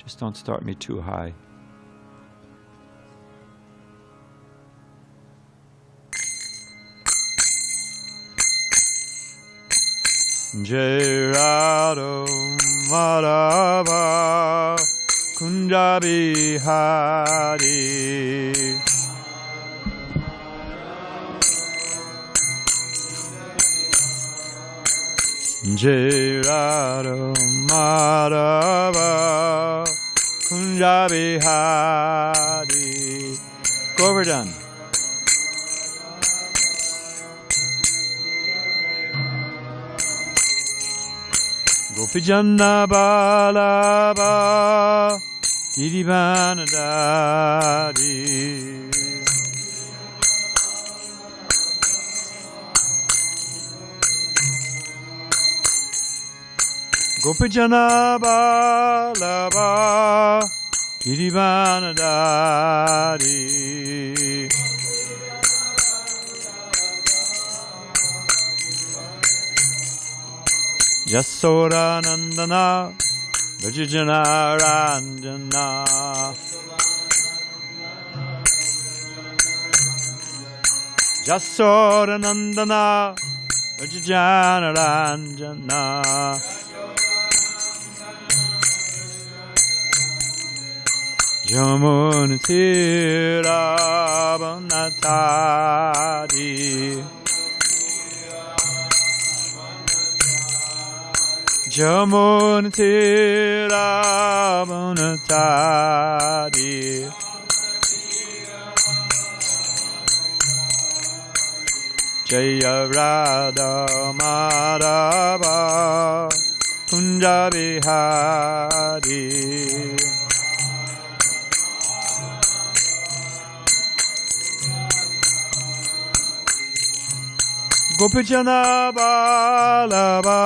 Just don't start me too high. Jai Radha Madhava Kunja Bihari Jai Radha Madhava Kunja Bihari Govardhan. Gopijana Balaba Girivanadari Gopijana Balaba Girivanadari Yasoda Nandana Vajjana Ranjana Yasoda Nandana Vajjana Ranjana Jamuna Tira Vanatari Jamuna Tira Vanatari Jaya Radha Madhava Kunja Bihari Gopijana Balaba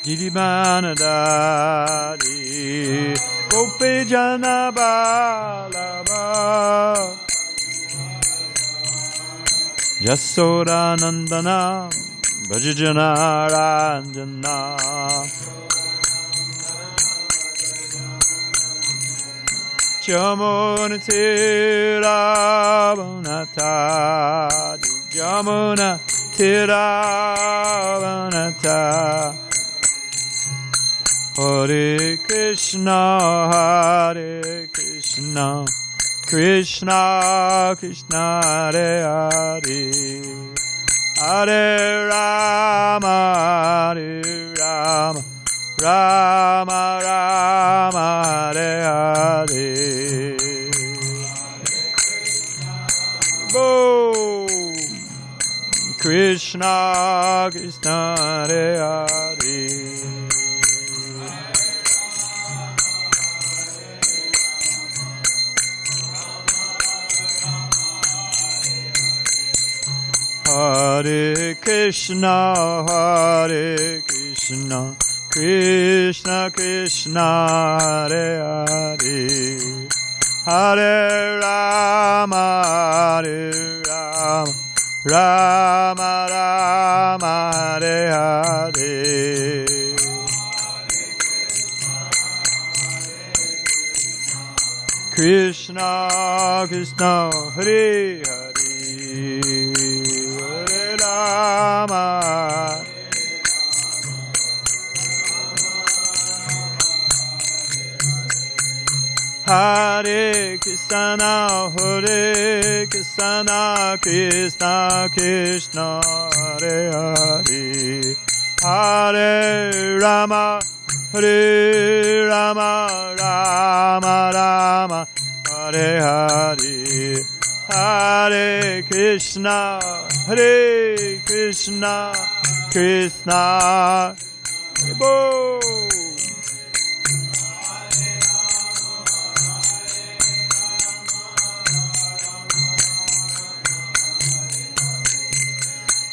Girivanadari Gopijana Balaba Yasoda Nandana Vajjana Ranjana Jamuna Tira Vanatari Jamuna Tira Vanatari Hare Krishna, Hare Krishna, Krishna Krishna, Hare Hare, Hare Rama, Hare Rama, Rama Rama, Hare Hare. Boom! Krishna Krishna, Hare Hare. Hare Krishna, Hare Krishna, Krishna Krishna, Hare Hare, Hare Rama, Hare Rama, Rama Rama, Hare Hare. Krishna Krishna, Hare Hare, Hare Rama, Hare Krishna, Hare Krishna, Krishna Krishna, Hare Hare, Hare Rama, Hare Rama, Rama Rama, Hare Hare, Hare Krishna, Hare Krishna, Krishna, Boom!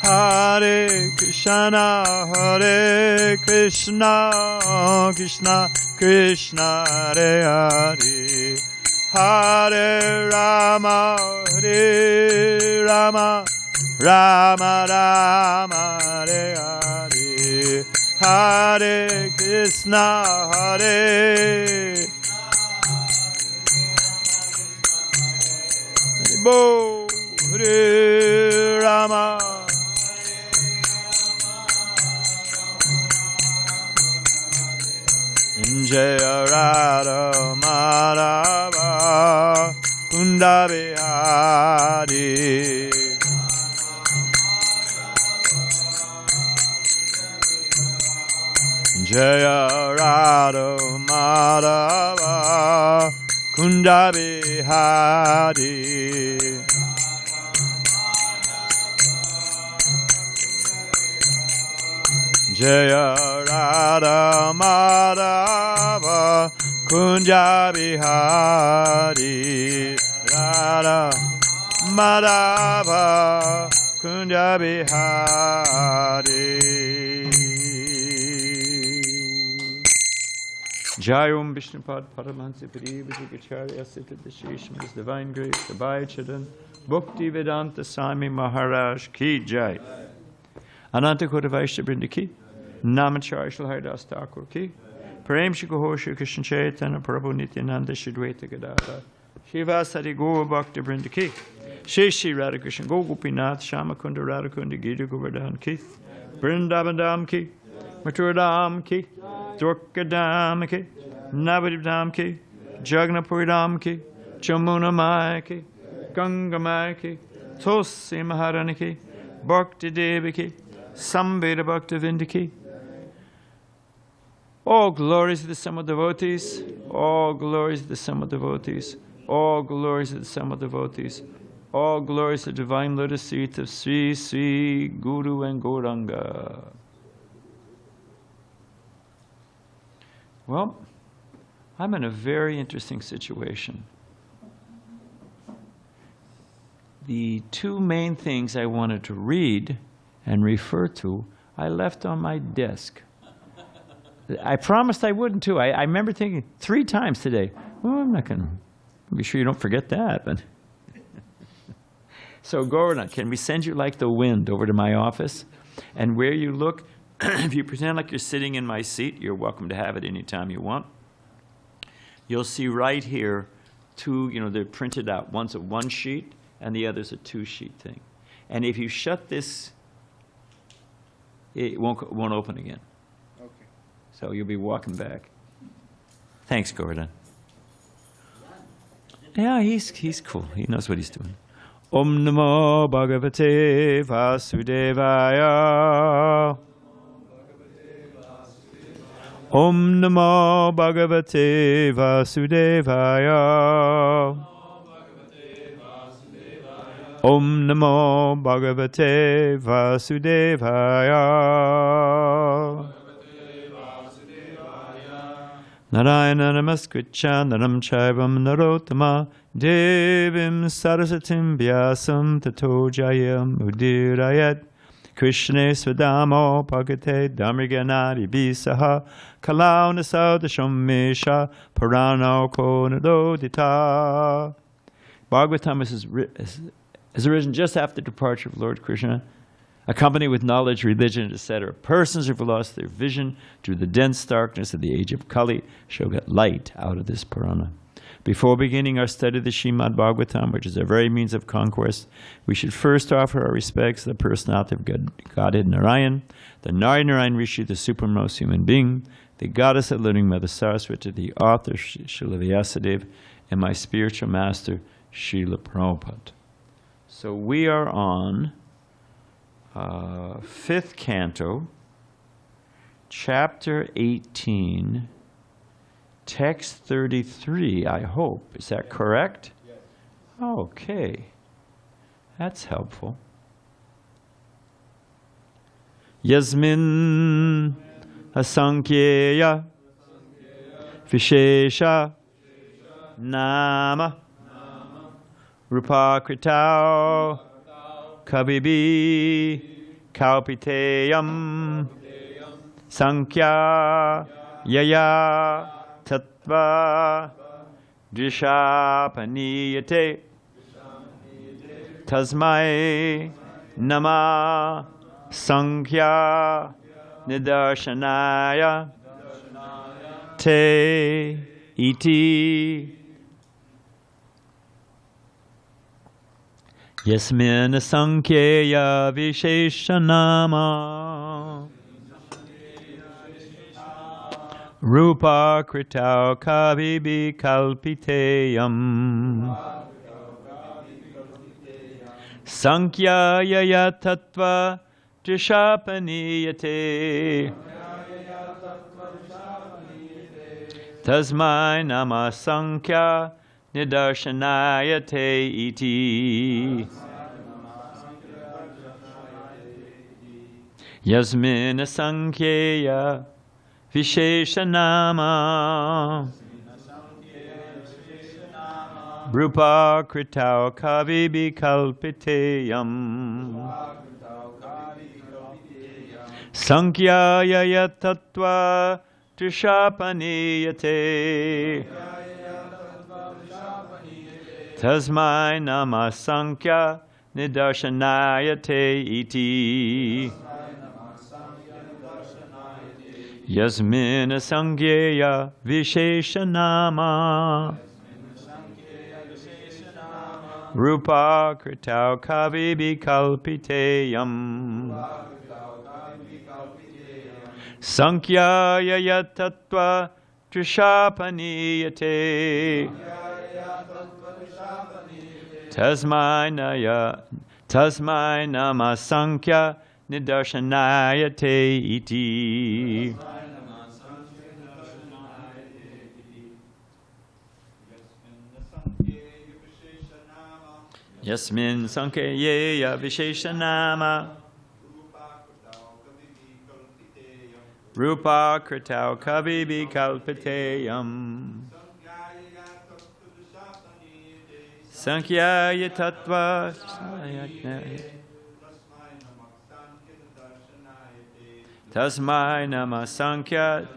Hare Krishna, Hare Krishna, Krishna Krishna, Hare Hare, Hare Rama, Hare Rama, Rama Rama, Hare Hare, Hare Krishna, Hare Jaya Radha Madhava Kunda Bihari. Jaya Radha Madhava Kunda Bihari. Jaya Radha Madhava Kunja Bihari. Radha Madhava Kunja Bihari. Jai Om Vishnupad Paramahansa Parivajigacharya Sita Shisham, His Divine Grace, the Bhaicharan, Bhakti Vedanta Swami Maharaj Ki Jai. Ananta Kota Vaishya Brinda Ki, Namacharya Shri Haridas Thakur Ki, Prem Shri Gaur Shri Krishna Chaitanya Prabhu Nityananda Shri Dvaita Gadadhar, Shiva Sari Gaur Bhakti Brinda Ki, Shri Shri Radha Krishna Gaur Gopinath Shamakunda Radhakunda Gita Govardhan Ki, Vrindavan Dham Ki, Mathura Dham Ki, Dwarka Dham Ki, Navadip Dham Ki, Jagannathpuri Dham Ki, Jamuna Maya Ki, Ganga Maya Ki, Tulsi Maharani Ki, Bhakti Devi Ki, Samveda Bhakti Vindiki. All glories to the sum of devotees, all glories to the sum of devotees, all glories to the sum of devotees, all glories to the divine lotus feet of Sri Sri Guru and Gauranga. Well, I'm in a very interesting situation. The two main things I wanted to read and refer to, I left on my desk. I promised I wouldn't too. I remember thinking 3 times today, well, I'm not going to be sure you don't forget that. But so Gaurana, can we send you like the wind over to my office? And where you look, if you pretend like you're sitting in my seat, you're welcome to have it anytime you want. You'll see right here 2, they're printed out. One's a 1 sheet and the other's a 2 sheet thing. And if you shut this, it won't open again. Okay. So you'll be walking back. Thanks, Gordon. Yeah, he's cool. He knows what he's doing. Om Namo Bhagavate Vasudevaya. Om Namo Bhagavate Vasudevaya. Om Namo Bhagavate Vasudevaya. Narayana Namaskritya Naram Chaivam Narottama Devim Sarasatim Vyasam Tato Jayam Udirayat Krishne Svedamo Bhagate Damriganadi Bisaha Kalau Nasaudasham Mesha Purano Konadodita. Bhagavatam is arisen just after the departure of Lord Krishna, accompanied with knowledge, religion, etc. Persons who have lost their vision through the dense darkness of the age of Kali shall get light out of this Purana. Before beginning our study of the Srimad Bhagavatam, which is our very means of conquest, we should first offer our respects to the personality of Godhead Narayan, the Narayan Rishi, the supremmost human being, the goddess of living Mother Saraswati, the author Srila Vyasadeva, and my spiritual master Srila Prabhupada. So we are on 5th canto, chapter 18, text 33, I hope. Is that correct? Yes. Okay. That's helpful. Yasmin asankyeya vishesha nama rupakritao kabibi kaupiteyam sankhya yaya tattva drishapaniyate tasmai nama sankhya nidarshanaya te iti yasmin sankheya visheshanama Rupa kritau kavibi kalpiteyam. Sankhya yaya tattva trishapaniyate. Tasmai nama sankhya nidarshanayate iti. Yasmin sankhya visheshanama. Rupa kritau kavibi kalpiteyam. Sankhya yaya tattva trishapaniyate. Tasmai nama sankhya nidarshanayate iti. Yasmin sankhya visheshanama. Rupa kritau kavibi kalpiteyam. Sankhya yaya tattva trishapaniyate. Tasmai nama sankhya nidarshanayate iti. Yasmin sankhya visheshanama. Rupa kritau kavibi kalpiteyam. Sankhya tattva tasmai nama sankhya.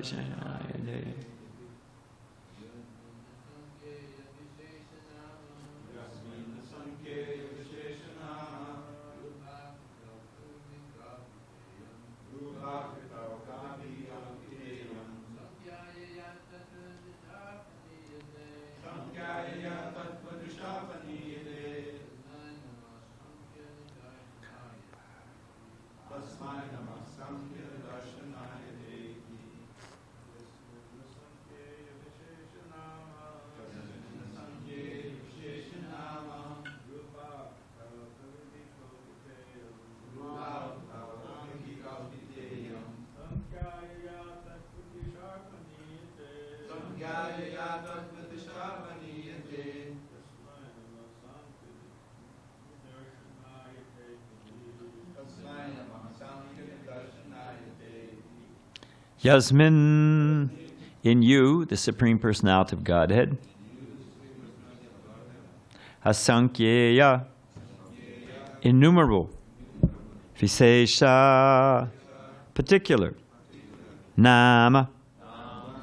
Yasmin, in you, the Supreme Personality of Godhead. Asankhyeya, innumerable. Vishesha, particular. Nama,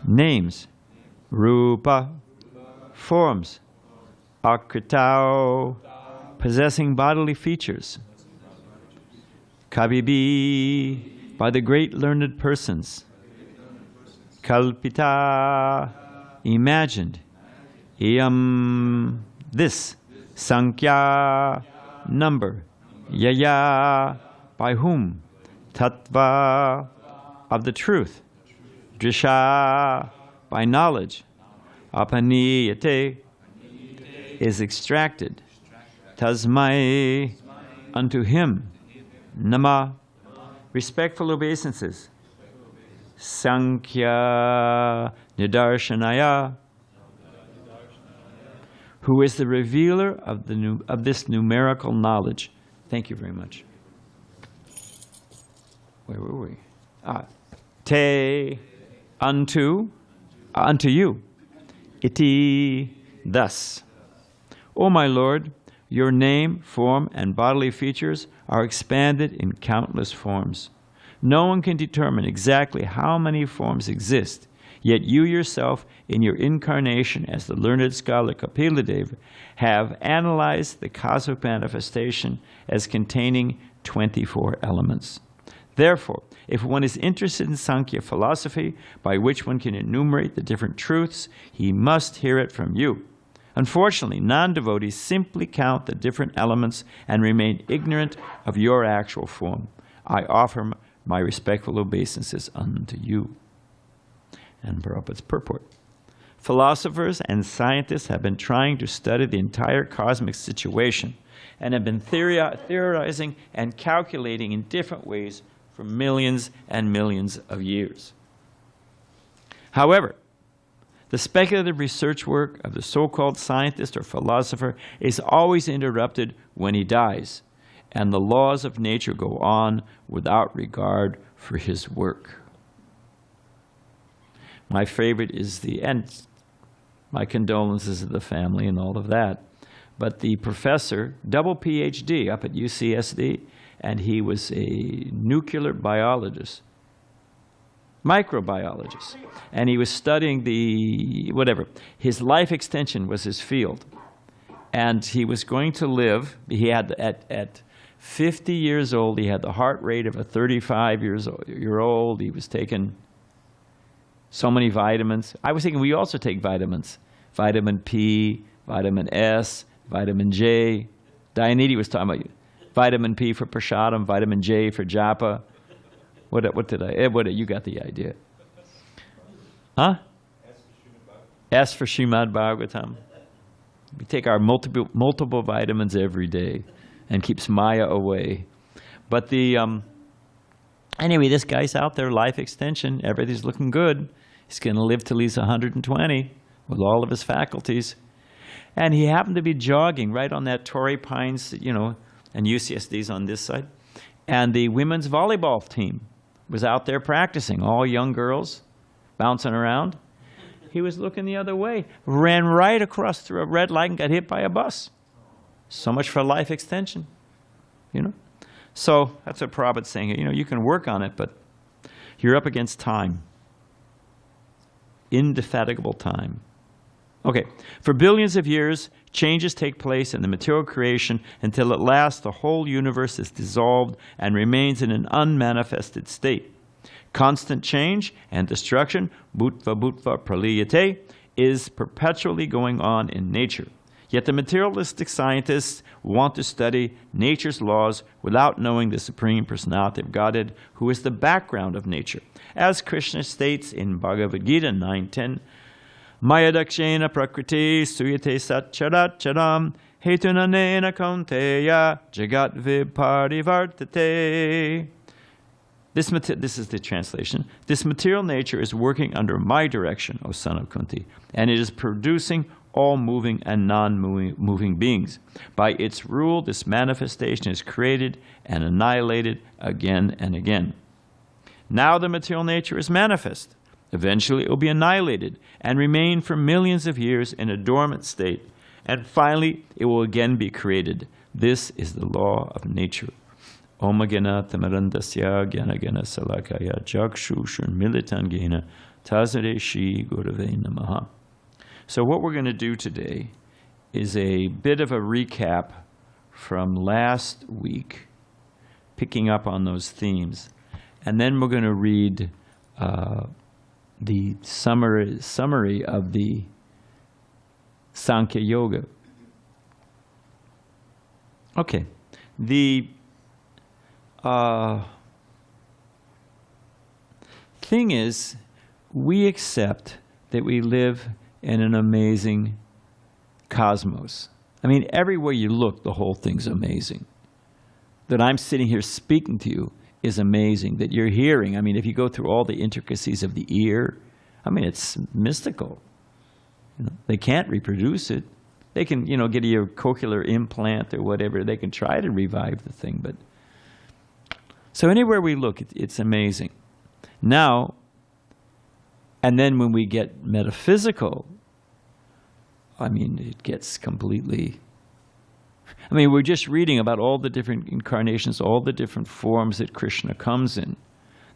names. Rupa, forms. Akritau, possessing bodily features. Kavibi, by the great learned persons. Kalpita, imagined. Iyam, this. Sankhya, number. Yaya, by whom? Tattva, of the truth. Drisha, by knowledge. Apaniyate, is extracted. Tasmai, unto him. Nama, respectful obeisances. Sankhya nidarshanaya, who is the revealer of this numerical knowledge. Thank you very much. Where were we? Te, unto you. Iti, thus. O my Lord, your name, form, and bodily features are expanded in countless forms. No one can determine exactly how many forms exist, yet you yourself, in your incarnation as the learned scholar Kapiladeva, have analyzed the cosmic manifestation as containing 24 elements. Therefore, if one is interested in Sankhya philosophy, by which one can enumerate the different truths, he must hear it from you. Unfortunately, non-devotees simply count the different elements and remain ignorant of your actual form. I offer my respectful obeisances unto you. And Prabhupada's purport. Philosophers and scientists have been trying to study the entire cosmic situation and have been theorizing and calculating in different ways for millions and millions of years. However, the speculative research work of the so-called scientist or philosopher is always interrupted when he dies, and the laws of nature go on without regard for his work. My favorite is and my condolences to the family and all of that, but the professor, double PhD up at UCSD, and he was a nuclear biologist, microbiologist, and he was studying his life extension was his field, and he was going to live, he had, at 50 years old, he had the heart rate of a 35-year-old, he was taking so many vitamins. I was thinking we also take vitamins, vitamin P, vitamin S, vitamin J. Dayanidhi was talking about vitamin P for Prashadam, vitamin J for Japa. You got the idea. Huh? S for Srimad Bhagavatam. We take our multiple vitamins every day and keeps Maya away. But anyway, this guy's out there, life extension, everything's looking good. He's going to live till he's 120 with all of his faculties. And he happened to be jogging right on that Torrey Pines, and UCSD's on this side. And the women's volleyball team was out there practicing, all young girls bouncing around. He was looking the other way, ran right across through a red light and got hit by a bus. So much for life extension, So that's what Prabhupada's saying. You can work on it, but you're up against time. Indefatigable time. Okay, for billions of years, changes take place in the material creation until at last the whole universe is dissolved and remains in an unmanifested state. Constant change and destruction, bhutva praliyate, is perpetually going on in nature. Yet the materialistic scientists want to study nature's laws without knowing the Supreme Personality of Godhead, who is the background of nature. As Krishna states in Bhagavad Gita 9:10, Mayadakshena prakriti suyate satcharatcharam hetunanena kaunteya jagat viparivartate. This is the translation. This material nature is working under my direction, O son of Kunti, and it is producing all moving and non-moving beings. By its rule, this manifestation is created and annihilated again and again. Now the material nature is manifest. Eventually it will be annihilated and remain for millions of years in a dormant state. And finally, it will again be created. This is the law of nature. Om Gena Tamarandasya Gyana Gena Salakaya Jakshushan Militan Gena Tazare Shri Gurave Namaha. So what we're going to do today is a bit of a recap from last week, picking up on those themes. And then we're going to read the summary of the Sankhya Yoga. Okay. The thing is, we accept that we live in an amazing cosmos. I mean, everywhere you look, the whole thing's amazing. That I'm sitting here speaking to you is amazing. That you're hearing, I mean, if you go through all the intricacies of the ear, I mean, it's mystical. They can't reproduce it. They can, get you a cochlear implant or whatever. They can try to revive the thing, but so anywhere we look, it's amazing. Now, and then when we get metaphysical, I mean, it gets completely... I mean, we're just reading about all the different incarnations, all the different forms that Krishna comes in.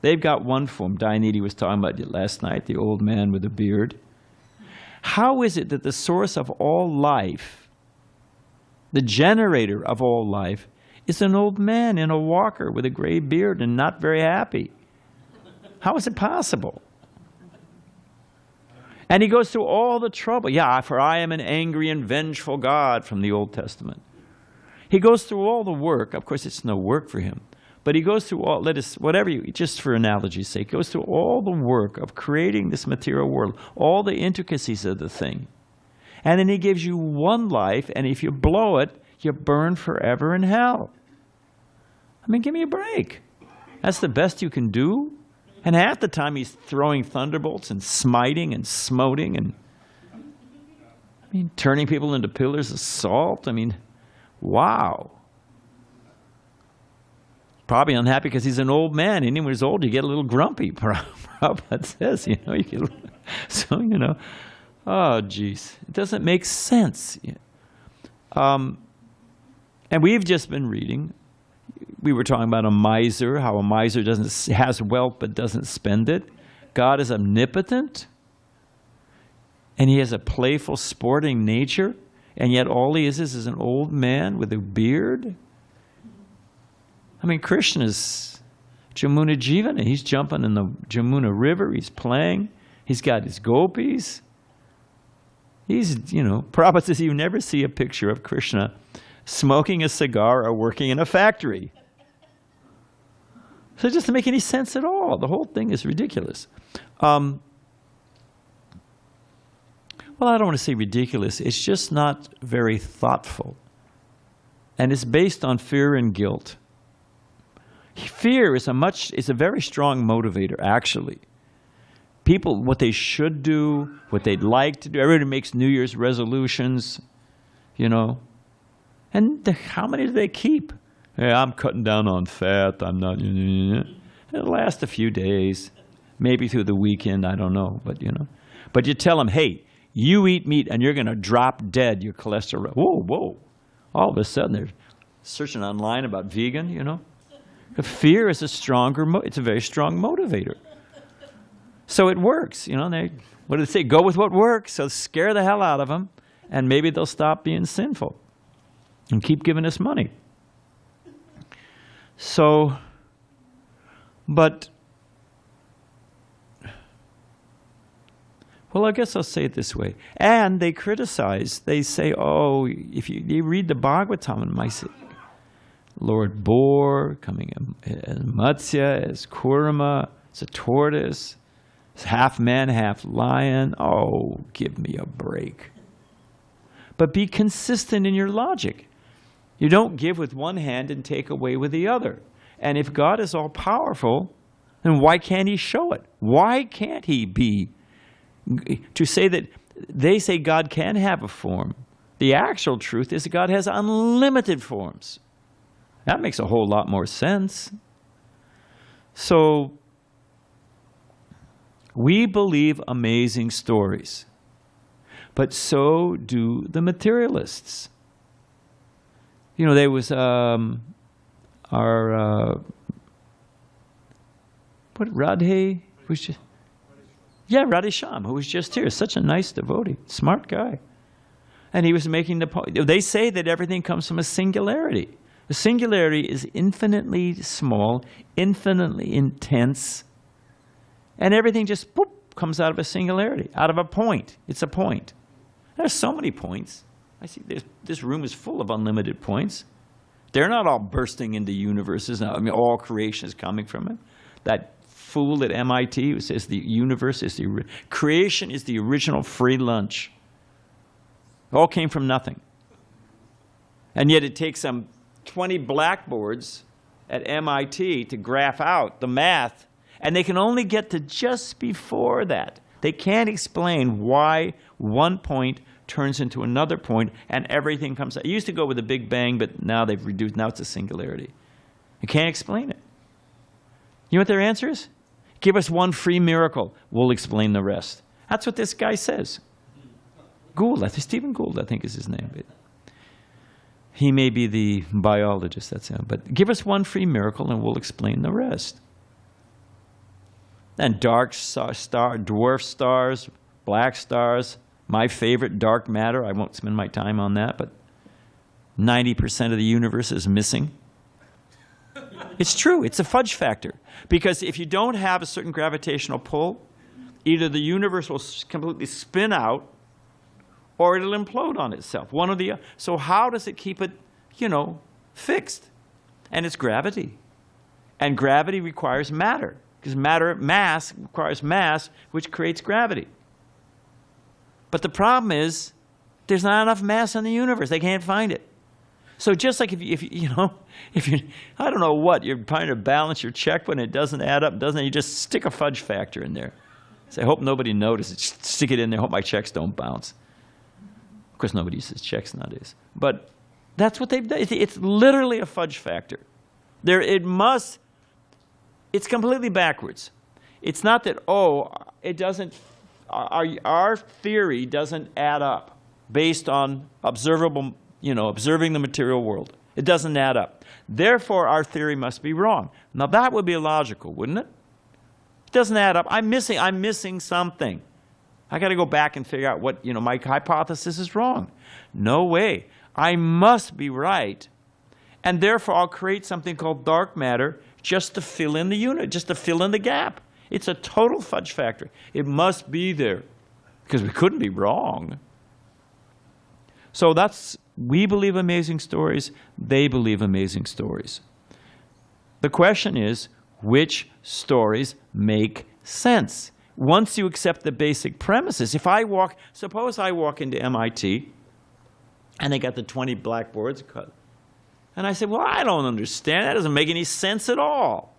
They've got one form. Dayanidhi was talking about it last night, the old man with a beard. How is it that the source of all life, the generator of all life, is an old man in a walker with a gray beard and not very happy? How is it possible? And he goes through all the trouble. Yeah, for I am an angry and vengeful God from the Old Testament. He goes through all the work. Of course, it's no work for him. But he goes through all, just for analogy's sake, goes through all the work of creating this material world, all the intricacies of the thing. And then he gives you one life, and if you blow it, you burn forever in hell. I mean, give me a break. That's the best you can do? And half the time he's throwing thunderbolts and smiting and smoting and, turning people into pillars of salt. Wow. Probably unhappy because he's an old man. And when he's old, you get a little grumpy. Prabhupada says, oh, geez. It doesn't make sense. And we've just been reading. We were talking about a miser, how a miser has wealth but doesn't spend it. God is omnipotent. And he has a playful, sporting nature. And yet all he is an old man with a beard. Krishna's Jamuna Jivana. He's jumping in the Jamuna River. He's playing. He's got his gopis. Prabhupada says you never see a picture of Krishna smoking a cigar or working in a factory. So it doesn't make any sense at all. The whole thing is ridiculous. Well, I don't want to say ridiculous. It's just not very thoughtful. And it's based on fear and guilt. Fear is a very strong motivator, actually. People, what they should do, what they'd like to do. Everybody makes New Year's resolutions, And how many do they keep? Hey, I'm cutting down on fat. I'm not. It'll last a few days, maybe through the weekend. I don't know, but But you tell them, hey, you eat meat and you're going to drop dead. Your cholesterol. Whoa! All of a sudden they're searching online about vegan. Fear is it's a very strong motivator. So it works, what do they say? Go with what works. So scare the hell out of them, and maybe they'll stop being sinful and keep giving us money. So, well, I guess I'll say it this way. And they criticize. They say, oh, if you read the Bhagavatam, and might say, Lord Boar coming as Matsya, as Kurma, as a tortoise, as half man, half lion. Oh, give me a break. But be consistent in your logic. You don't give with one hand and take away with the other. And if God is all powerful, then why can't he show it? Why can't he be? To say that they say God can have a form. The actual truth is that God has unlimited forms. That makes a whole lot more sense. So, we believe amazing stories, but so do the materialists. There was Radhe was just, Radhesham, who was just here, such a nice devotee, smart guy, and he was making the point. They say that everything comes from a singularity. The singularity is infinitely small, infinitely intense, and everything just comes out of a singularity, out of a point. It's a point. There's so many points. I see this room is full of unlimited points. They're not all bursting into universes now. All creation is coming from it. That fool at MIT who says the universe is creation is the original free lunch. It all came from nothing. And yet it takes some 20 blackboards at MIT to graph out the math, and they can only get to just before that. They can't explain why one point turns into another point and everything comes out. It used to go with a big bang, but now they've reduced. Now it's a singularity. You can't explain it. You know what their answer is? Give us one free miracle. We'll explain the rest. That's what this guy says. Gould, Stephen Gould, I think is his name. He may be the biologist, that's him. But give us one free miracle and we'll explain the rest. And dark dwarf stars, black stars, my favorite, dark matter. I won't spend my time on that, but 90% of the universe is missing. It's true. It's a fudge factor. Because if you don't have a certain gravitational pull, either the universe will completely spin out or it'll implode on itself, one or the other. So how does it keep it, fixed? And it's gravity. And gravity requires matter, because mass requires mass, which creates gravity. But the problem is, there's not enough mass in the universe. They can't find it. So just like if you I don't know what, you're trying to balance your check when it doesn't add up, doesn't it? You just stick a fudge factor in there. Say, I hope nobody notices. Just stick it in there. Hope my checks don't bounce. Of course, nobody uses checks nowadays. But that's what they've done. It's literally a fudge factor. It's completely backwards. It's not that, it doesn't, our theory doesn't add up based on observing the material world. It doesn't add up. Therefore, our theory must be wrong. Now, that would be illogical, wouldn't it? It doesn't add up. I'm missing something. I got to go back and figure out what, my hypothesis is wrong. No way. I must be right. And therefore, I'll create something called dark matter just to fill in the unit, just to fill in the gap. It's a total fudge factor. It must be there because we couldn't be wrong. So we believe amazing stories. They believe amazing stories. The question is, which stories make sense? Once you accept the basic premises, suppose I walk into MIT and they got the 20 blackboards cut. And I said, well, I don't understand. That doesn't make any sense at all.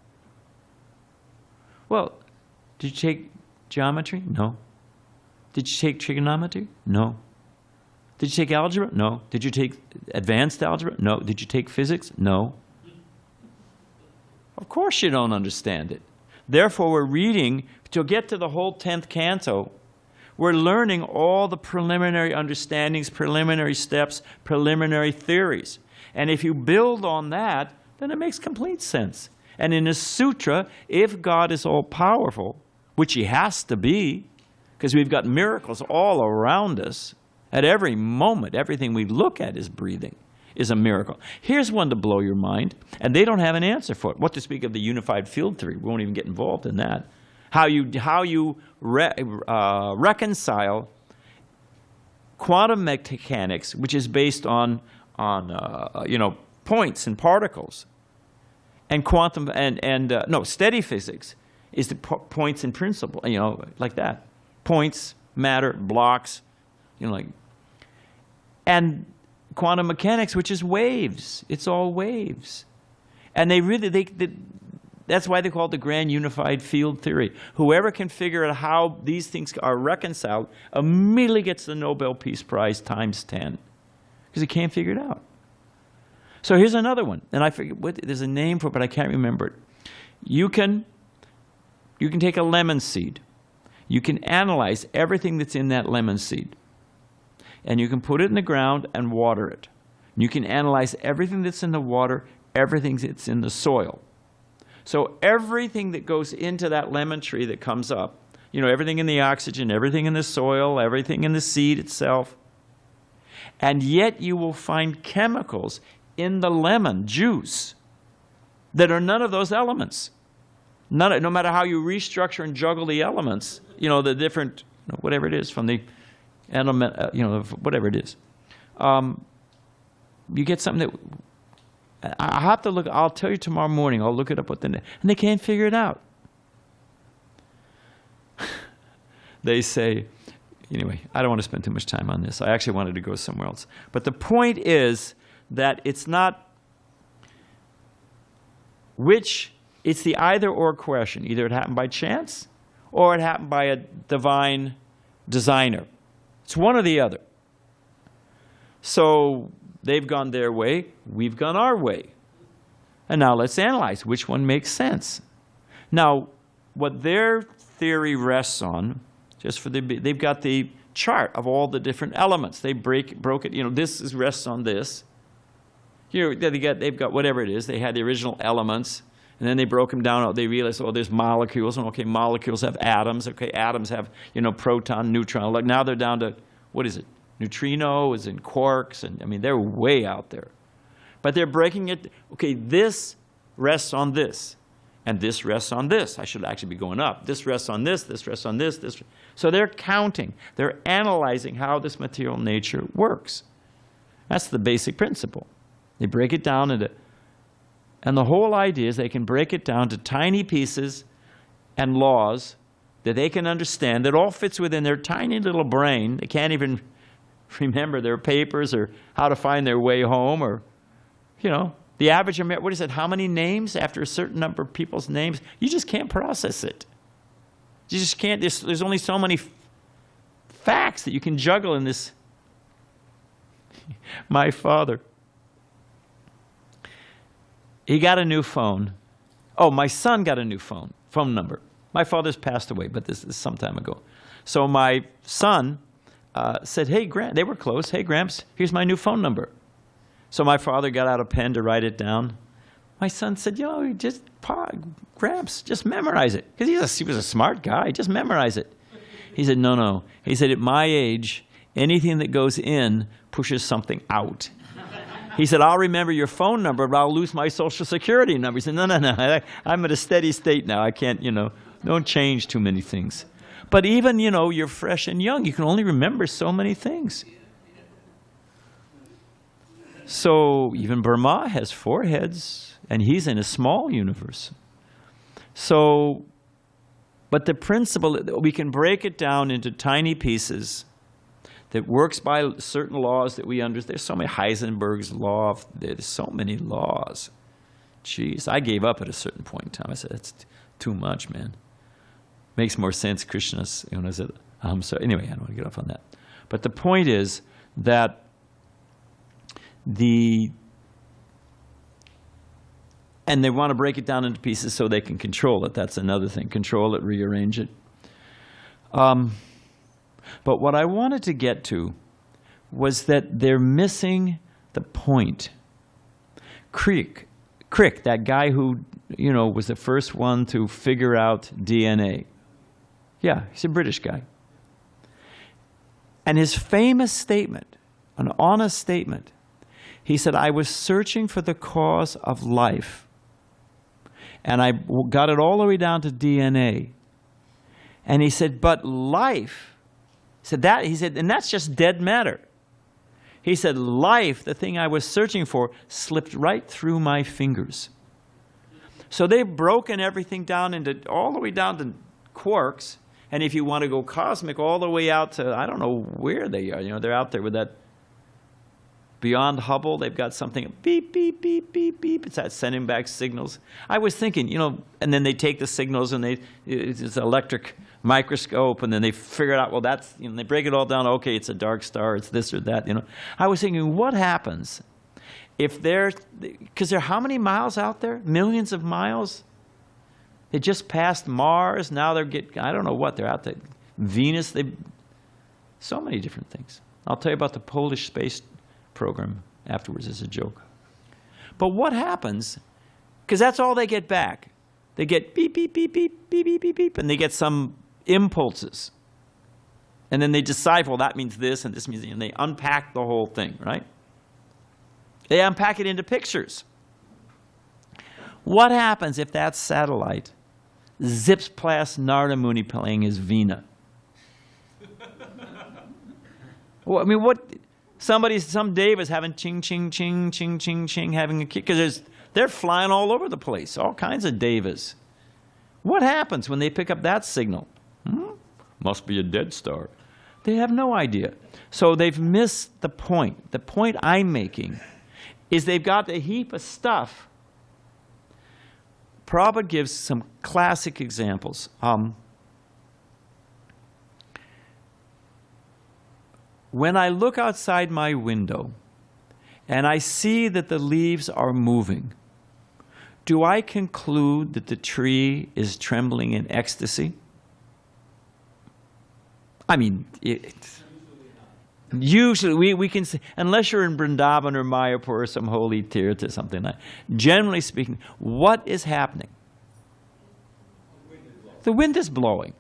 Well, did you take geometry? No. Did you take trigonometry? No. Did you take algebra? No. Did you take advanced algebra? No. Did you take physics? No. Of course you don't understand it. Therefore, we're reading, to get to the whole 10th canto, we're learning all the preliminary understandings, preliminary steps, preliminary theories. And if you build on that, then it makes complete sense. And in a sutra, if God is all-powerful, which he has to be, because we've got miracles all around us, at every moment, everything we look at is breathing, is a miracle. Here's one to blow your mind, and they don't have an answer for it. What to speak of the unified field theory? We won't even get involved in that. How you reconcile quantum mechanics, which is based on points and particles, and steady physics is the points in principle, like that. Points, matter, blocks, and quantum mechanics, which is waves. It's all waves. And that's why they call it the grand unified field theory. Whoever can figure out how these things are reconciled immediately gets the Nobel Peace Prize times 10, because he can't figure it out. So here's another one, and I forget there's a name for it, but I can't remember it. You can take a lemon seed. You can analyze everything that's in that lemon seed, and you can put it in the ground and water it. You can analyze everything that's in the water, everything that's in the soil. So everything that goes into that lemon tree that comes up, everything in the oxygen, everything in the soil, everything in the seed itself, and yet you will find chemicals in the lemon juice that are none of those elements. No matter how you restructure and juggle the elements, the different, whatever it is from the element, whatever it is, you get something that I have to look. I'll tell you tomorrow morning. I'll look it up and they can't figure it out. They say, anyway, I don't want to spend too much time on this. I actually wanted to go somewhere else. But the point is that it's not it's the either-or question. Either it happened by chance or it happened by a divine designer. It's one or the other. So they've gone their way, we've gone our way. And now let's analyze which one makes sense. Now, what their theory rests on, they've got the chart of all the different elements. They broke it, this rests on this. Here, they've got whatever it is. They had the original elements, and then they broke them down. They realized, there's molecules. And okay, molecules have atoms. Okay, atoms have, proton, neutron. Like now they're down to, what is it? Neutrinos and quarks, and they're way out there. But they're breaking it. Okay, this rests on this, and this rests on this. I should actually be going up. This rests on this rests on this. So they're counting. They're analyzing how this material nature works. That's the basic principle. They break it down into And the whole idea is they can break it down to tiny pieces and laws that they can understand, that all fits within their tiny little brain. They can't even remember their papers or how to find their way home, or, the average American, what is it, how many names after a certain number of people's names? You just can't process it. You just can't, there's only so many facts that you can juggle in this. My father, he got a new phone. Oh, my son got a new phone number. My father's passed away, but this is some time ago. So my son said, hey, they were close. Hey, Gramps, here's my new phone number. So my father got out a pen to write it down. My son said, Gramps, just memorize it. Because he was a smart guy. Just memorize it. He said, no. He said, at my age, anything that goes in pushes something out. He said, I'll remember your phone number, but I'll lose my Social Security number. He said, no. I'm at a steady state now. I can't, don't change too many things. But even, you're fresh and young. You can only remember so many things. So even Brahma has 4 heads, and he's in a small universe. So, but the principle, we can break it down into tiny pieces that works by certain laws that we understand. There's so many, Heisenberg's law, there's so many laws. Jeez, I gave up at a certain point in time. I said, that's too much, man. Makes more sense, Krishna. I said, I'm sorry. Anyway, I don't want to get off on that. But the point is that and they want to break it down into pieces so they can control it. That's another thing. Control it, rearrange it. But what I wanted to get to was that they're missing the point. Crick, that guy who, was the first one to figure out DNA. Yeah, he's a British guy. And his famous statement, an honest statement, he said, I was searching for the cause of life. And I got it all the way down to DNA. And he said, but life, he said, and that's just dead matter. He said, life, the thing I was searching for, slipped right through my fingers. So they've broken everything down all the way down to quarks. And if you want to go cosmic, all the way out to, I don't know where they are. They're out there with that. Beyond Hubble, they've got something, beep, beep, beep, beep, beep. It's that sending back signals. I was thinking, and then they take the signals and it's an electric microscope, and then they figure out, well, that's, they break it all down. Okay, it's a dark star, it's this or that, I was thinking, what happens if because there are how many miles out there? Millions of miles? They just passed Mars, now they're I don't know what, they're out there. Venus, so many different things. I'll tell you about the Polish space program afterwards as a joke. But what happens, because that's all they get back. They get beep, beep, beep, beep, beep, beep, beep, beep, and they get some impulses. And then they decide, well, that means this and this means, and they unpack the whole thing, right? They unpack it into pictures. What happens if that satellite zips past Narada Muni playing his Veena? Well, some devas having ching, ching, ching, ching, ching, ching, having a kick, because they're flying all over the place, all kinds of devas. What happens when they pick up that signal? Must be a dead star. They have no idea. So they've missed the point. The point I'm making is they've got a heap of stuff. Prabhupada gives some classic examples. When I look outside my window and I see that the leaves are moving, do I conclude that the tree is trembling in ecstasy? I mean, usually we can say, unless you're in Vrindavan or Mayapur or some holy tirtha or something like that. Generally speaking, what is happening? The wind is blowing.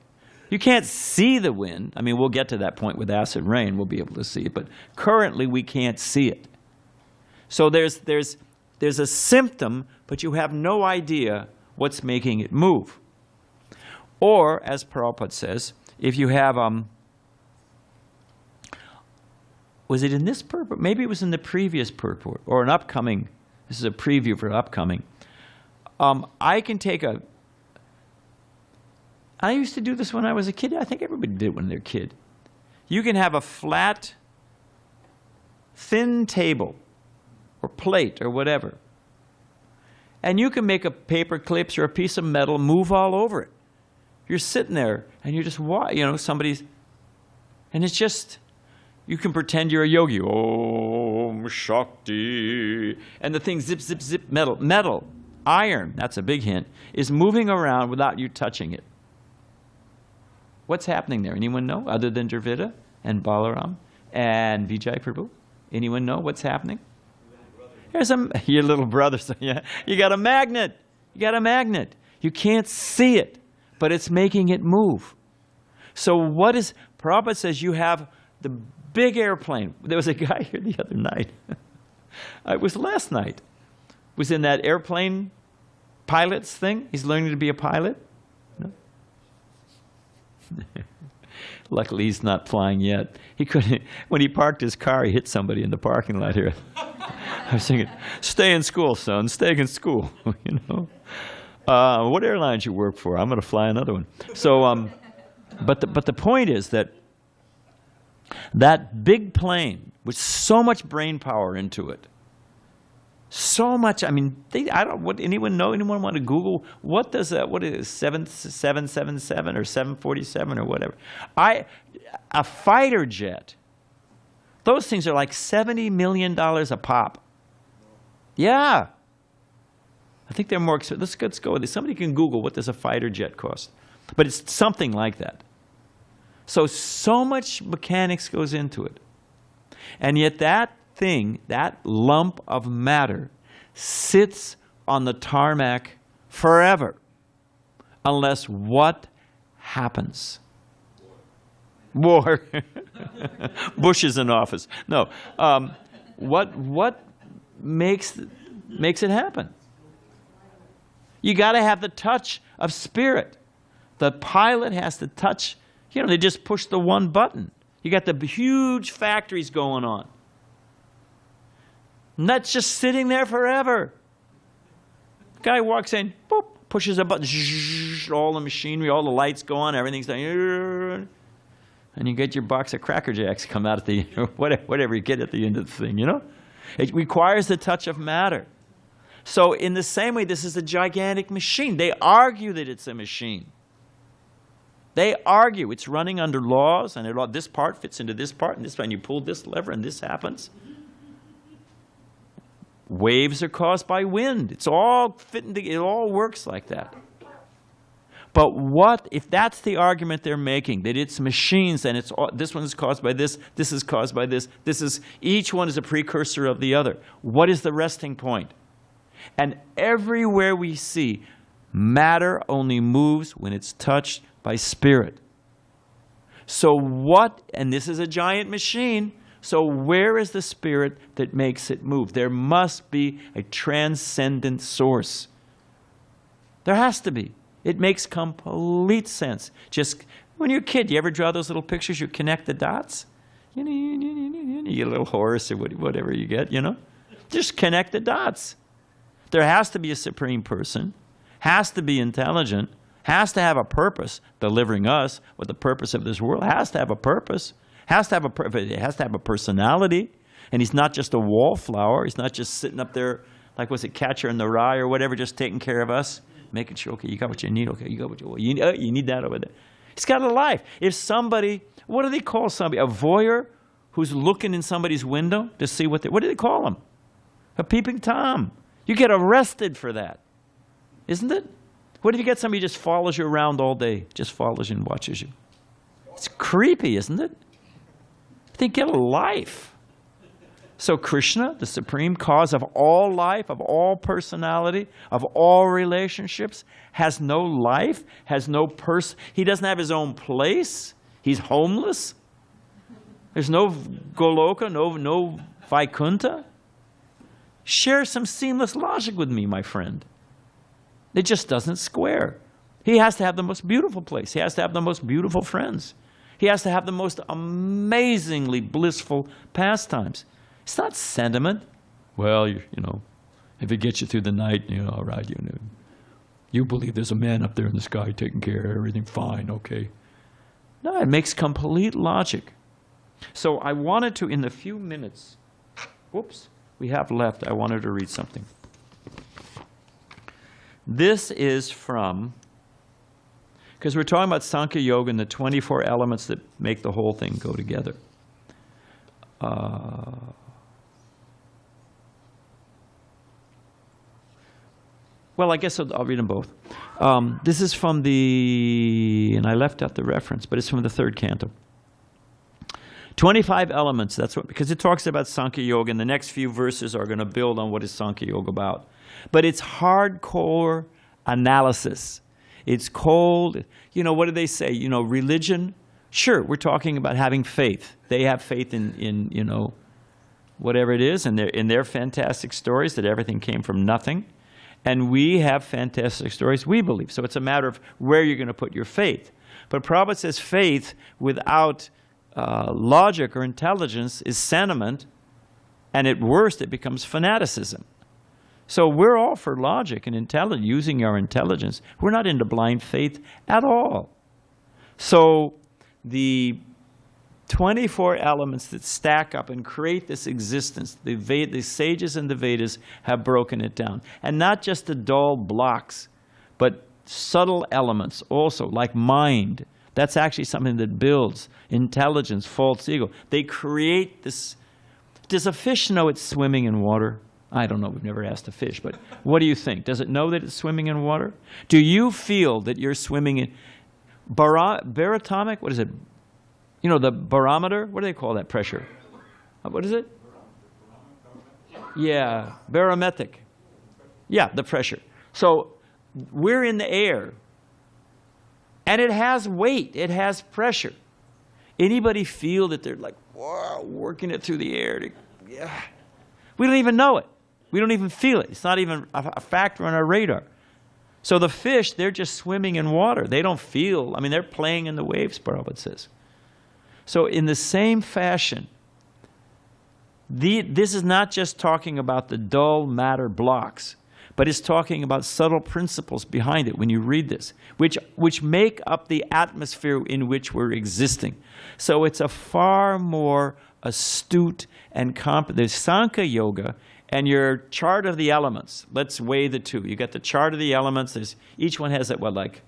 You can't see the wind. I mean, we'll get to that point with acid rain. We'll be able to see it. But currently, we can't see it. So there's a symptom, but you have no idea what's making it move. Or, as Prabhupada says, if you have, was it in this purport? Maybe it was in the previous purport, or an upcoming, this is a preview for an upcoming. I can take I used to do this when I was a kid. I think everybody did when they're a kid. You can have a flat, thin table or plate or whatever. And you can make a paper clips or a piece of metal move all over it. You're sitting there and you're just, somebody's, and it's just, you can pretend you're a yogi. Om Shakti. And the thing zip, zip, zip, metal, iron, that's a big hint, is moving around without you touching it. What's happening there? Anyone know? Other than Dravida and Balaram and Vijay Prabhu? Anyone know what's happening? There's your little brother. So yeah, you got a magnet. You got a magnet. You can't see it, but it's making it move. So what is, Prabhupada says you have the big airplane. There was a guy here the other night. It was last night. Was in that airplane pilots thing. He's learning to be a pilot. No? Luckily, he's not flying yet. He couldn't. When he parked his car, he hit somebody in the parking lot here. I was thinking, stay in school, son. Stay in school. What airlines you work for? I'm going to fly another one. So, but the point is that big plane with so much brain power into it, so much. I mean, anyone know? Anyone want to Google what does that? What is 777 or 747 or whatever? A fighter jet. Those things are like $70 million a pop. Yeah. I think they're more expensive. Let's go with this. Somebody can Google what does a fighter jet cost. But it's something like that. So much mechanics goes into it. And yet that thing, that lump of matter, sits on the tarmac forever. Unless what happens? War. Bush is in office. No. What makes it happen? You got to have the touch of spirit. The pilot has to touch. They just push the one button. You got the huge factories going on. And that's just sitting there forever. Guy walks in, boop, pushes a button, all the machinery, all the lights go on, everything's done. And you get your box of Cracker Jacks come out at the whatever you get at the end of the thing, It requires the touch of matter. So in the same way, this is a gigantic machine. They argue that it's a machine. They argue it's running under laws, and this part fits into this part, and this part, and you pull this lever, and this happens. Waves are caused by wind. It's all fitting together. It all works like that. But what if that's the argument they're making, that it's machines and this one is caused by this is caused by this, each one is a precursor of the other. What is the resting point? And everywhere we see, matter only moves when it's touched by spirit. So and this is a giant machine, so where is the spirit that makes it move? There must be a transcendent source. There has to be. It makes complete sense. Just when you're a kid, you ever draw those little pictures? You connect the dots. You get a little horse or whatever you get, Just connect the dots. There has to be a supreme person, has to be intelligent, has to have a purpose, delivering us with the purpose of this world, has to have a purpose, it has to have a personality, and he's not just a wallflower. He's not just sitting up there like, was it Catcher in the Rye or whatever, just taking care of us. Making sure, okay, you got what you need, okay, you got what you want. You need that over there. He's got a life. If somebody, what do they call somebody? A voyeur who's looking in somebody's window to see what do they call him? A peeping Tom. You get arrested for that, isn't it? What if you get somebody who just follows you around all day, just follows you and watches you? It's creepy, isn't it? They get a life. So Krishna, the supreme cause of all life, of all personality, of all relationships, has no life, has no person. He doesn't have his own place. He's homeless. There's no Goloka, no Vaikuntha. Share some seamless logic with me, my friend. It just doesn't square. He has to have the most beautiful place. He has to have the most beautiful friends. He has to have the most amazingly blissful pastimes. It's not sentiment. Well, if it gets you through the night, all right, You believe there's a man up there in the sky taking care of everything, fine, okay. No, it makes complete logic. So I wanted to, in the few minutes, we have left, I wanted to read something. This is from, because we're talking about Sankhya Yoga and the 24 elements that make the whole thing go together. Well, I guess I'll read them both. This is from and I left out the reference, but it's from the 3rd canto. 25 elements, that's what, because it talks about Sankhya Yoga, and the next few verses are going to build on what is Sankhya Yoga about. But it's hardcore analysis. It's cold. You know, what do they say? You know, religion? Sure, we're talking about having faith. They have faith in you know, whatever it is, and in their fantastic stories that everything came from nothing. And we have fantastic stories we believe. So it's a matter of where you're going to put your faith. But Prabhupada says faith without logic or intelligence is sentiment, and at worst it becomes fanaticism. So we're all for logic and intelligence, using our intelligence. We're not into blind faith at all. So the 24 elements that stack up and create this existence, the sages and the Vedas have broken it down. And not just the dull blocks, but subtle elements also, like mind. That's actually something that builds intelligence, false ego. They create this. Does a fish know it's swimming in water? I don't know. We've never asked a fish, but what do you think? Does it know that it's swimming in water? Do you feel that you're swimming in barometric? What is it? You know, the barometer? What do they call that pressure? What is it? Yeah, barometric. Yeah, the pressure. So we're in the air, and it has weight. It has pressure. Anybody feel that they're like, whoa, working it through the air? Yeah. We don't even know it. We don't even feel it. It's not even a factor on our radar. So the fish, they're just swimming in water. They don't feel. I mean, they're playing in the waves, Prabhupada says. So in the same fashion, this is not just talking about the dull matter blocks, but it's talking about subtle principles behind it when you read this, which make up the atmosphere in which we're existing. So it's a far more astute and competent. There's Sankhya Yoga and your chart of the elements. Let's weigh the two. You got the chart of the elements. Each one has that, like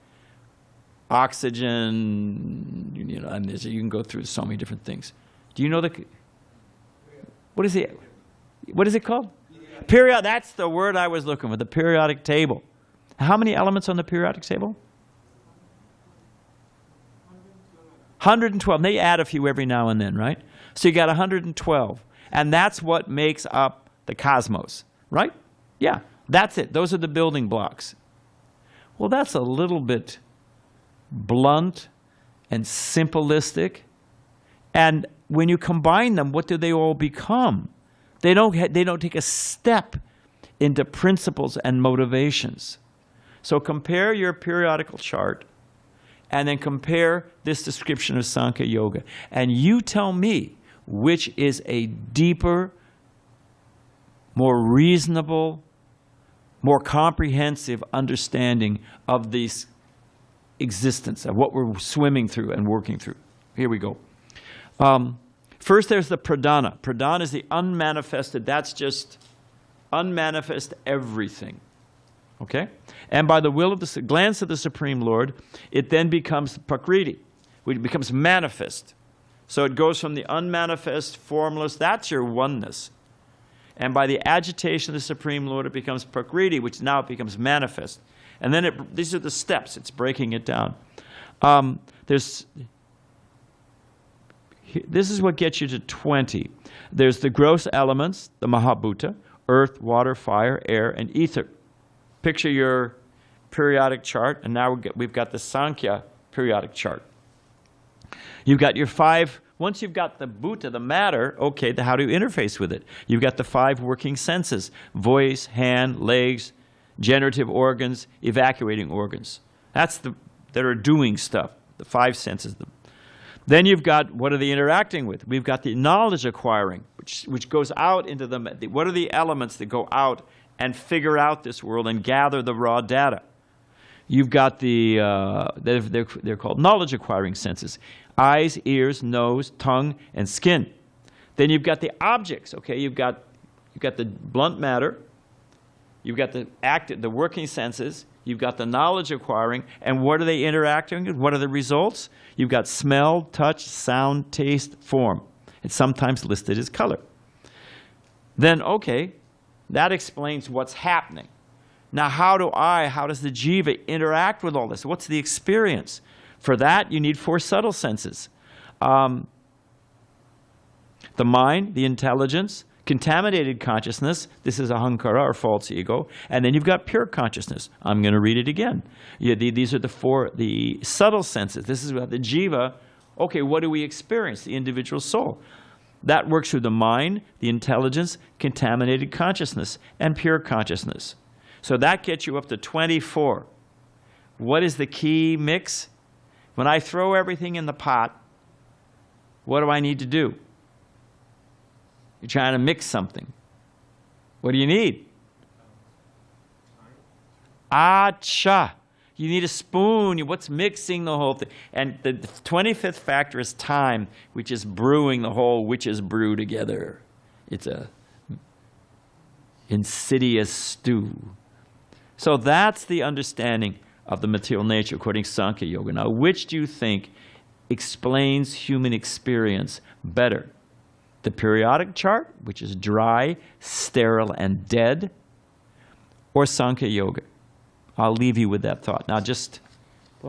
oxygen, you know, and you can go through so many different things. Do you know what is it called? Period. That's the word I was looking for, the periodic table. How many elements on the periodic table? 112. They add a few every now and then, right? So you got 112. And that's what makes up the cosmos, right? Yeah, that's it. Those are the building blocks. Well, that's a little bit blunt and simplistic. And when you combine them, what do they all become? They don't take a step into principles and motivations. So compare your periodical chart and then compare this description of Sankhya Yoga. And you tell me which is a deeper, more reasonable, more comprehensive understanding of this existence, of what we're swimming through and working through. Here we go. First, there's the pradhana. Pradhana is the unmanifested. That's just unmanifest everything. Okay? And by the will of the glance of the Supreme Lord, it then becomes prakriti. It becomes manifest. So it goes from the unmanifest, formless, that's your oneness. And by the agitation of the Supreme Lord, it becomes prakriti, which now it becomes manifest. And then these are the steps. It's breaking it down. This is what gets you to 20. There's the gross elements, the Mahabhuta, earth, water, fire, air, and ether. Picture your periodic chart, and now we've got the Sankhya periodic chart. You've got your 5, once you've got the bhuta, the matter, okay, how do you interface with it? You've got the 5 working senses, voice, hand, legs, generative organs, evacuating organs. That are doing stuff, the 5 senses. Then you've got, what are they interacting with? We've got the knowledge acquiring, which goes out into what are the elements that go out and figure out this world and gather the raw data? You've got the, they're called knowledge-acquiring senses. Eyes, ears, nose, tongue, and skin. Then you've got the objects, okay? You've got the blunt matter. You've got the working senses. You've got the knowledge acquiring. And what are they interacting with? What are the results? You've got smell, touch, sound, taste, form. It's sometimes listed as color. Then, okay, that explains what's happening. Now, how does the jiva interact with all this? What's the experience? For that, you need 4 subtle senses. The mind, the intelligence, contaminated consciousness, this is ahankara or false ego, and then you've got pure consciousness. I'm going to read it again. These are the subtle senses. This is about the jiva. Okay, what do we experience? The individual soul. That works through the mind, the intelligence, contaminated consciousness, and pure consciousness. So that gets you up to 24. What is the key mix? When I throw everything in the pot, what do I need to do? You're trying to mix something. What do you need? Acha. You need a spoon. What's mixing the whole thing? And the 25th factor is time, which is brewing the whole witch's brew together. It's a insidious stew. So that's the understanding of the material nature according to Sankhya Yoga. Now, which do you think explains human experience better? The periodic chart, which is dry, sterile, and dead, or Sankhya Yoga? I'll leave you with that thought. Now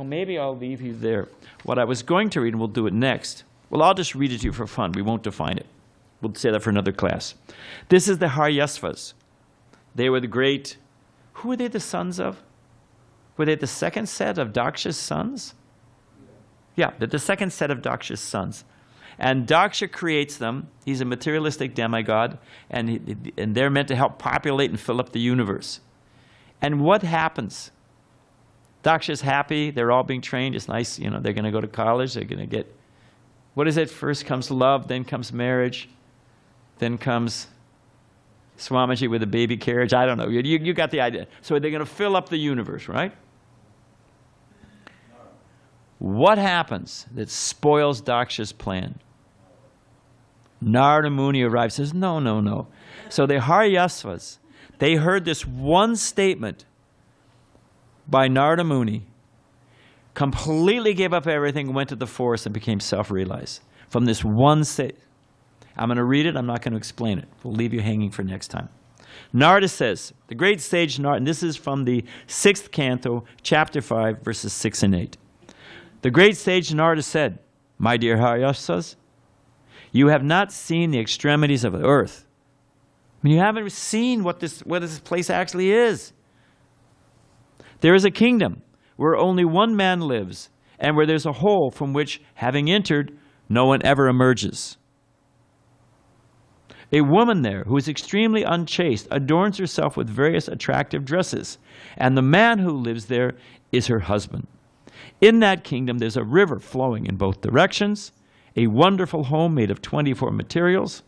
maybe I'll leave you there. What I was going to read, and we'll do it next. Well, I'll just read it to you for fun. We won't define it. We'll say that for another class. This is the Haryasvas. They were the great, who were they the sons of? Were they the second set of Daksha's sons? Yeah, they're the second set of Daksha's sons. And Daksha creates them. He's a materialistic demigod, and they're meant to help populate and fill up the universe. And what happens? Daksha's happy. They're all being trained. It's nice. They're going to go to college. They're going to get, what is it? First comes love, then comes marriage, then comes Swamiji with a baby carriage. I don't know. You got the idea. So they're going to fill up the universe, right? What happens that spoils Daksha's plan? Narada Muni arrives and says, no. So the Haryasvas, they heard this one statement by Narada Muni, completely gave up everything, went to the forest, and became self-realized. From this one statement. I'm going to read it. I'm not going to explain it. We'll leave you hanging for next time. Narada says, the great sage Narada, and this is from the 6th canto, chapter 5, verses 6 and 8. The great sage Narada said, my dear Haryasvas, you have not seen the extremities of the earth. I mean, you haven't seen what this place actually is. There is a kingdom where only one man lives, and where there's a hole from which, having entered, no one ever emerges. A woman there who is extremely unchaste adorns herself with various attractive dresses, and the man who lives there is her husband. In that kingdom there's a river flowing in both directions, a wonderful home made of 25 materials,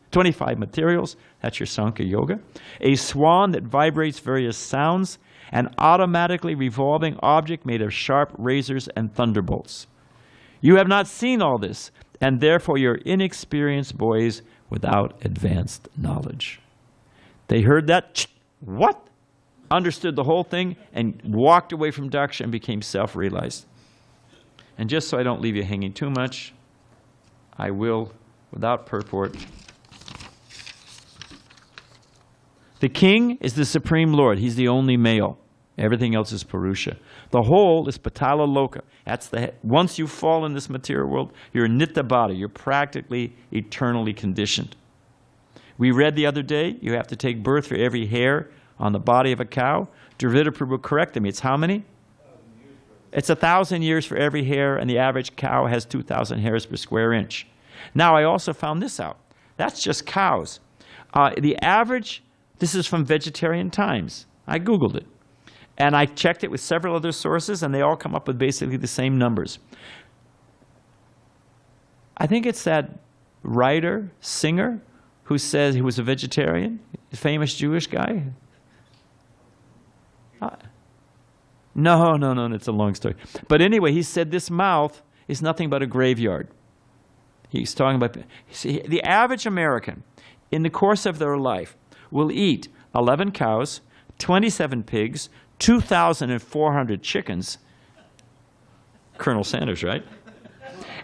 that's your Sankhya Yoga, a swan that vibrates various sounds, an automatically revolving object made of sharp razors and thunderbolts. You have not seen all this, and therefore you're inexperienced boys without advanced knowledge. They heard that, what? Understood the whole thing and walked away from Daksha and became self-realized. And just so I don't leave you hanging too much, I will, without purport. The king is the supreme lord. He's the only male. Everything else is Purusha. The whole is Patala Loka. That's the once you fall in this material world, you're Nitta Bada. You're practically eternally conditioned. We read the other day, you have to take birth for every hair on the body of a cow. Dravida Prabhu corrected me. It's how many? It's 1,000 years for every hair, and the average cow has 2,000 hairs per square inch. Now, I also found this out. That's just cows. The average, this is from Vegetarian Times. I Googled it. And I checked it with several other sources, and they all come up with basically the same numbers. I think it's that writer, singer, who says he was a vegetarian, a famous Jewish guy. No, it's a long story. But anyway, he said this mouth is nothing but a graveyard. He's talking about, see, the average American, in the course of their life, will eat 11 cows, 27 pigs, 2,400 chickens. Colonel Sanders, right?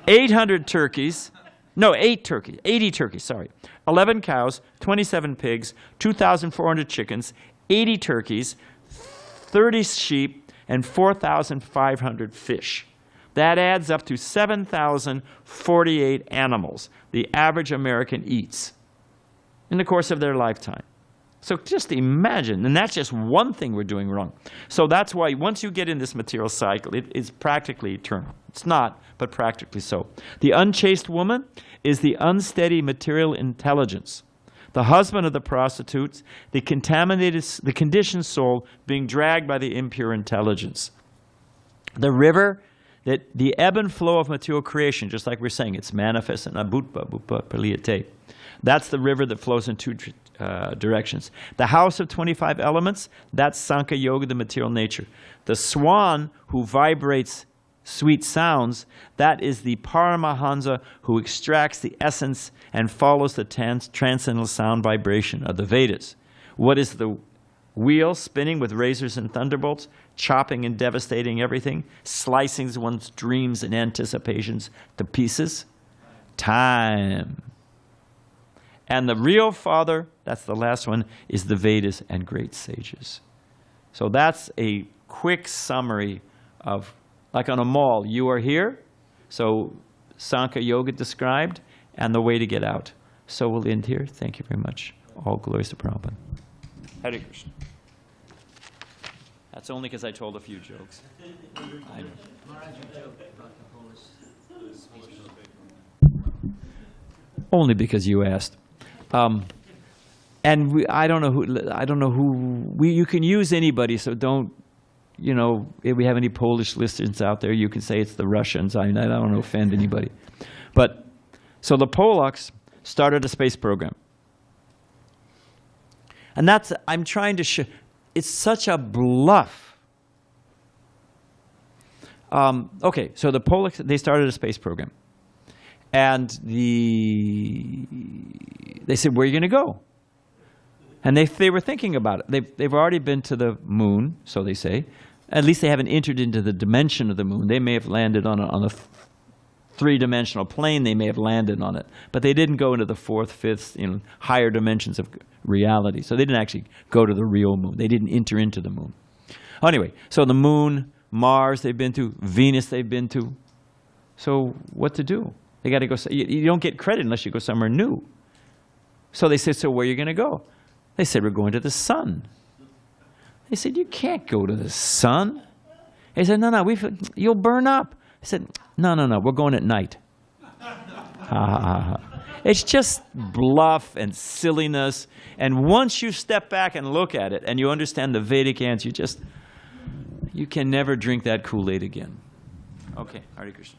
800 turkeys. No, 8 turkeys. 80 turkeys, sorry. 11 cows, 27 pigs, 2,400 chickens, 80 turkeys, 30 sheep, and 4,500 fish. That adds up to 7,048 animals the average American eats in the course of their lifetime. So just imagine, and that's just one thing we're doing wrong. So that's why once you get in this material cycle, it is practically eternal. It's not, but practically so. The unchaste woman is the unsteady material intelligence. The husband of the prostitutes, the conditioned soul being dragged by the impure intelligence. The river, that the ebb and flow of material creation, just like we're saying, it's manifest in abutpa, bhupa, praliyate. That's the river that flows in two directions. The house of 25 elements, that's Sankhya Yoga, the material nature. The swan who vibrates sweet sounds, that is the Paramahansa who extracts the essence and follows the transcendental sound vibration of the Vedas. What is the wheel spinning with razors and thunderbolts, chopping and devastating everything, slicing one's dreams and anticipations to pieces? Time. And the real father, that's the last one, is the Vedas and great sages. So that's a quick summary of, like on a mall, you are here, so Sankhya Yoga described, and the way to get out. So we'll end here. Thank you very much. All glories to Prabhupada. Hare Krishna. That's only because I told a few jokes. I know. Only because you asked. And I don't know who. You can use anybody, so don't. You know, if we have any Polish listeners out there, you can say it's the Russians. I don't want to offend anybody. But, so the Polacks started a space program. And that's, I'm trying to show, it's such a bluff. Okay, so the Polacks, they started a space program. And they said, where are you going to go? And they were thinking about it. They've already been to the moon, so they say. At least they haven't entered into the dimension of the moon. They may have landed on a three-dimensional plane. They may have landed on it. But they didn't go into the fourth, fifth, higher dimensions of reality. So they didn't actually go to the real moon. They didn't enter into the moon. Anyway, so the moon, Mars they've been to, Venus they've been to. So what to do? They got to go. You don't get credit unless you go somewhere new. So they said, so where are you going to go? They said, we're going to the sun. They said, you can't go to the sun. They said, no, you'll burn up. I said, no, we're going at night. It's just bluff and silliness. And once you step back and look at it and you understand the Vedic answer, you can never drink that Kool-Aid again. Okay, Hare Krishna.